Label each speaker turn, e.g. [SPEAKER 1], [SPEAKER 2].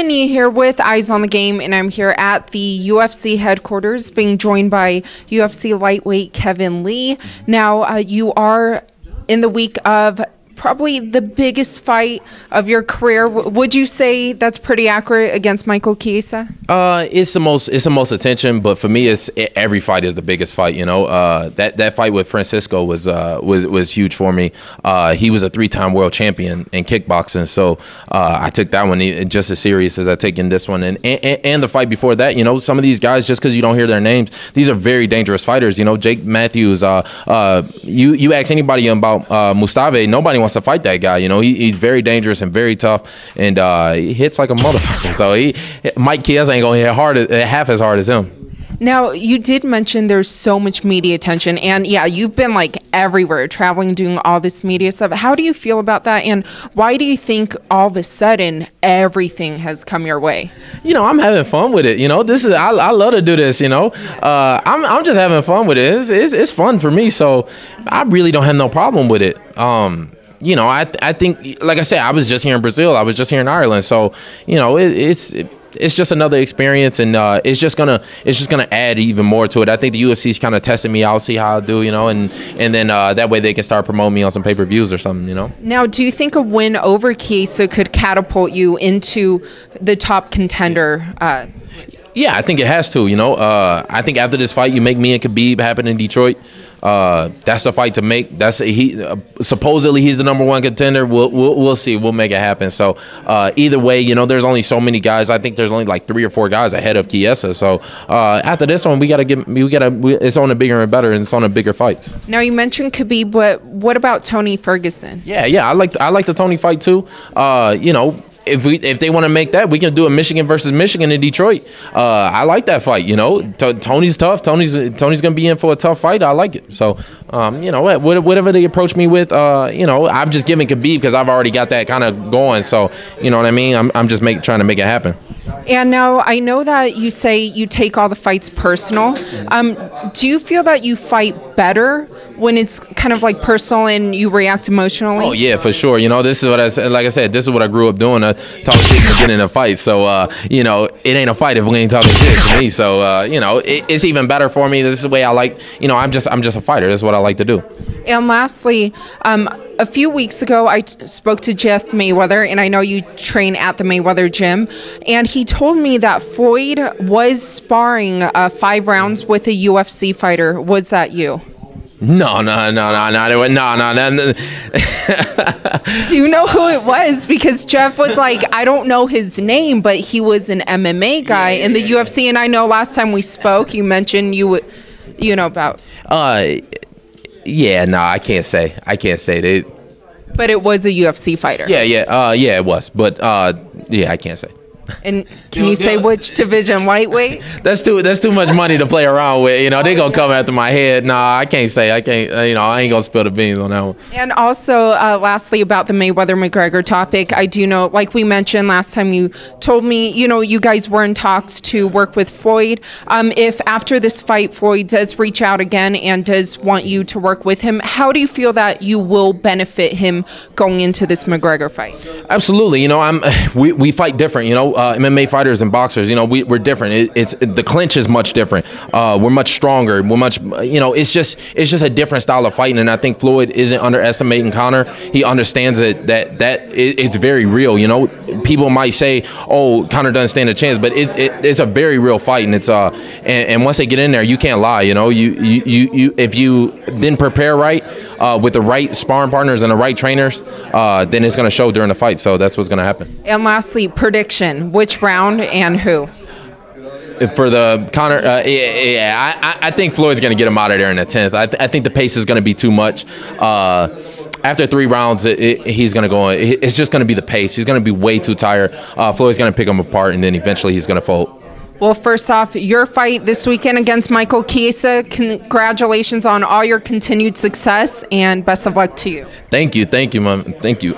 [SPEAKER 1] Helen here with Eyes on the Game, and I'm here at the UFC headquarters being joined by UFC lightweight Kevin Lee. Now, you are in the week of probably the biggest fight of your career. Would you say that's pretty accurate against Michael Chiesa?
[SPEAKER 2] It's the most attention, but for me, every fight is the biggest fight. You know, that fight with Francisco was huge for me. He was a 3-time world champion in kickboxing, so I took that one just as serious as I taken this one. And the fight before that, you know, some of these guys, just because you don't hear their names, these are very dangerous fighters. You know, Jake Matthews. You ask anybody about Mustafa, nobody wants to fight that guy. You know, he's very dangerous and very tough, and he hits like a motherfucker. So Mike Chiesa ain't gonna hit half as hard as him.
[SPEAKER 1] Now, you did mention there's so much media attention, and yeah, you've been like everywhere, traveling, doing all this media stuff. How do you feel about that, and why do you think all of a sudden everything has come your way? You
[SPEAKER 2] know, I'm having fun with it. You know, this is I love to do this. You know, I'm just having fun with it. It's fun for me, so I really don't have no problem with it. You know, I think, like I said, I was just here in Brazil. I was just here in Ireland. So, you know, it's just another experience, and it's just gonna add even more to it. I think the UFC's kind of testing me out, see how I do, you know, and then that way they can start promoting me on some pay-per-views or something, you know.
[SPEAKER 1] Now, do you think a win over Chiesa could catapult you into the top contender?
[SPEAKER 2] Yeah, I think it has to. You know, I think after this fight, you make me and Khabib happen in Detroit. That's the fight to make. Supposedly he's the #1 contender. We'll see. We'll make it happen. So either way, you know, there's only so many guys. I think there's only like 3 or 4 guys ahead of Chiesa. So after this one, it's on a bigger and better, and it's on a bigger fights.
[SPEAKER 1] Now, you mentioned Khabib, but what about Tony Ferguson?
[SPEAKER 2] Yeah, I like the Tony fight too. You know, if they want to make that, we can do a Michigan versus Michigan in Detroit. I like that fight. You know, Tony's tough. Tony's gonna be in for a tough fight. I like it. So, you know, whatever they approach me with, you know, I've just given Khabib because I've already got that kind of going. So, you know what I mean? I'm just trying to make it happen.
[SPEAKER 1] And now, I know that you say you take all the fights personal. Do you feel that you fight better when it's kind of like personal and you react emotionally?
[SPEAKER 2] Oh yeah, for sure. You know, this is what I said. Like I said, this is what I grew up doing. Talk shit and get in a fight. So you know, it ain't a fight if we ain't talking shit to me. So you know, it's even better for me. This is the way I like. You know, I'm just a fighter. That's what I like to do.
[SPEAKER 1] And lastly, a few weeks ago, I spoke to Jeff Mayweather, and I know you train at the Mayweather gym, and he told me that Floyd was sparring 5 rounds with a UFC fighter. Was that you?
[SPEAKER 2] No.
[SPEAKER 1] Do you know who it was? Because Jeff was like, I don't know his name, but he was an MMA guy in the UFC, and I know last time we spoke, you mentioned you know about.
[SPEAKER 2] Yeah, no, I can't say that.
[SPEAKER 1] But it was a UFC fighter.
[SPEAKER 2] Yeah, it was. But yeah, I can't say.
[SPEAKER 1] And can you say which division? Lightweight?
[SPEAKER 2] That's too much money to play around with. You know, they gonna come after my head. Nah, I can't say. I can't. You know, I ain't gonna spill the beans on that one.
[SPEAKER 1] And also, lastly, about the Mayweather-McGregor topic, I do know, like we mentioned last time, you told me, you know, you guys were in talks to work with Floyd. If after this fight, Floyd does reach out again and does want you to work with him, how do you feel that you will benefit him going into this McGregor fight?
[SPEAKER 2] Absolutely. You know, we fight different. You know. MMA fighters and boxers, you know, we're different. The clinch is much different. We're much stronger. We're much, you know, it's just a different style of fighting. And I think Floyd isn't underestimating Conor. He understands that it's very real. You know, people might say, "Oh, Conor doesn't stand a chance," but it's a very real fight, and and once they get in there, you can't lie. You know, you if you didn't prepare right with the right sparring partners and the right trainers, then it's going to show during the fight. So that's what's going to happen.
[SPEAKER 1] And lastly, prediction. Which round and who?
[SPEAKER 2] For the Conor, I think Floyd's going to get him out of there in the 10th. I think the pace is going to be too much. After 3 rounds, he's going to go. It's just going to be the pace. He's going to be way too tired. Floyd's going to pick him apart, and then eventually he's going to fold.
[SPEAKER 1] Well, first off, your fight this weekend against Michael Chiesa, congratulations on all your continued success, and best of luck to you.
[SPEAKER 2] Thank you, Mom. Thank you.